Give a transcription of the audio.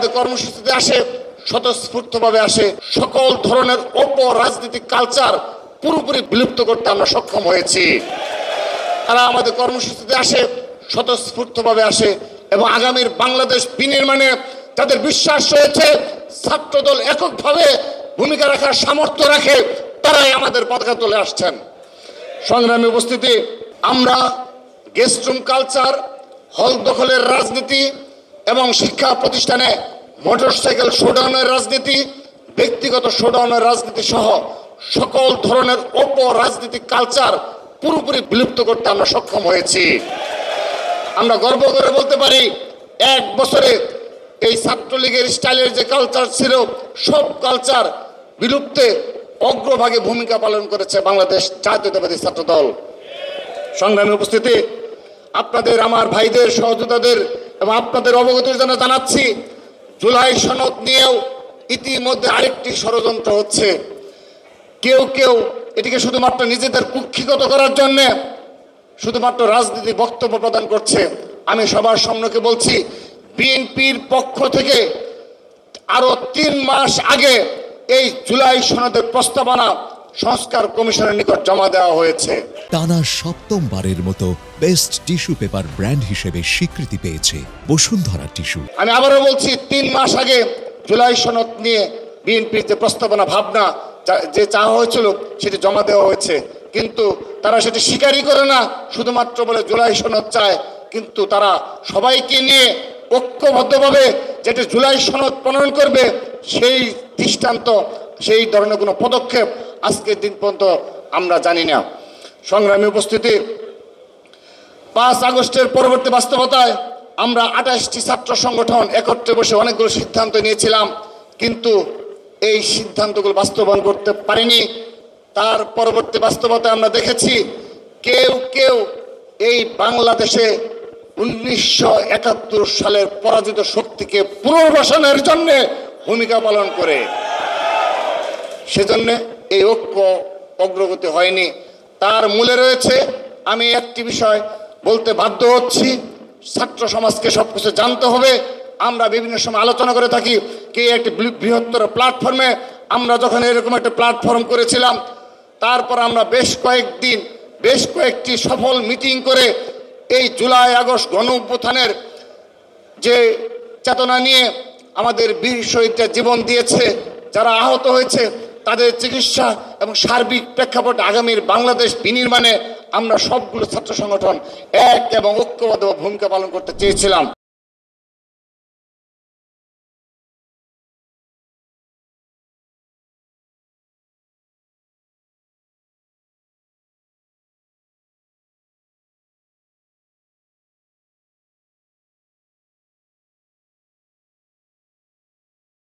আমাদের কর্মসূচিতে আসে, স্বতঃস্ফূর্তভাবে আসে। সকল ধরনের অপরাজনৈতিক কালচার পুরোপুরি বিলুপ্ত করতে আমরা সক্ষম হয়েছি। তারা আমাদের কর্মসূচিতে আসে, স্বতঃস্ফূর্তভাবে আসে এবং আগামীর বাংলাদেশ বিনির্মাণে তাদের বিশ্বাস রয়েছে। ছাত্রদল এককভাবে ভূমিকা রাখার সামর্থ্য রাখে, তারাই আমাদের পতাকা তুলে আসছেন। সংগ্রামী উপস্থিতি, আমরা গেস্ট রুম কালচার, হল দখলের রাজনীতি এবং শিক্ষা প্রতিষ্ঠানে মোটরসাইকেল শোডাউনের রাজনীতি, ব্যক্তিগত শোডাউনের রাজনীতি সহ সকল ধরনের অপরাজনৈতিক কালচার পুরোপুরি বিলুপ্ত করতে আমরা সক্ষম হয়েছি। আমরা গর্ব করে বলতে পারি, এক বছরে এই ছাত্রলীগের স্টাইলের যে কালচার ছিল, সব কালচার বিলুপ্তে অগ্রভাগে ভূমিকা পালন করেছে বাংলাদেশ জাতীয়তাবাদী ছাত্রদল। সংগ্রামী উপস্থিতি, আপনাদের, আমার ভাইদের, সহযোদ্ধাদের এবং আপনাদের অবগতির জন্য জানাচ্ছি, জুলাই সনদ নিয়েও ইতিমধ্যে আরেকটি ষড়যন্ত্র হচ্ছে। কেউ কেউ এটিকে শুধুমাত্র নিজেদের কুক্ষিগত করার জন্যে শুধুমাত্র রাজনীতি বক্তব্য প্রদান করছে। আমি সবার সম্মুখে বলছি, বিএনপির পক্ষ থেকে আরো 3 মাস আগে এই জুলাই সনদের প্রস্তাবনা সংস্কার কমিশনের নিকট জমা দেওয়া হয়েছে। টানা 7মবারের মতো বেস্ট টিস্যু পেপার ব্র্যান্ড হিসেবে স্বীকৃতি পেয়েছে বসুন্ধরা টিস্যু। আমি আবারও বলছি, 3 মাস আগে জুলাই সনদ নিয়ে বিএনপির যে প্রস্তাবনা, ভাবনা, যে চাওয়া হয়েছিল সেটি জমা দেওয়া হয়েছে, কিন্তু তারা সেটি স্বীকারই করে না, শুধুমাত্র বলে জুলাই সনদ চায়। কিন্তু তারা সবাইকে নিয়ে ঐক্যবদ্ধভাবে যেটি জুলাই সনদ প্রণয়ন করবে, সেই দৃষ্টান্ত, সেই ধরনের কোনো পদক্ষেপ আজকের দিন পর্যন্ত আমরা জানি না। সংগ্রামী উপস্থিতি, 5 আগস্টের পরবর্তী বাস্তবতায় আমরা 28টি ছাত্র সংগঠন একত্রে বসে অনেকগুলো সিদ্ধান্ত নিয়েছিলাম, কিন্তু এই সিদ্ধান্তগুলো বাস্তবায়ন করতে পারিনি। তার পরবর্তী বাস্তবতায় আমরা দেখেছি, কেউ কেউ এই বাংলাদেশে 1971 সালের পরাজিত শক্তিকে পুনর্বাসনের জন্য ভূমিকা পালন করে, সেজন্য এই ঐক্য অগ্রগতি হয়নি। তার মূলে রয়েছে, আমি একটি বিষয় বলতে বাধ্য হচ্ছি, ছাত্র সমাজকে সবকিছু জানতে হবে। আমরা বিভিন্ন সময় আলোচনা করে থাকি কি একটি বৃহত্তর প্ল্যাটফর্মে, আমরা যখন এরকম একটা প্ল্যাটফর্ম করেছিলাম, তারপর আমরা বেশ কয়েকটি সফল মিটিং করে এই জুলাই আগস্ট গণ অভ্যুত্থানের যে চেতনা নিয়ে আমাদের বীর শহীদরা জীবন দিয়েছে, যারা আহত হয়েছে, তাদের চিকিৎসা এবং সার্বিক প্রেক্ষাপট আগামীর বাংলাদেশ বিনির্মাণে আমরা সবগুলো ছাত্র সংগঠন এক এবং ঐক্যবদ্ধ ভূমিকা পালন করতে চেয়েছিলাম।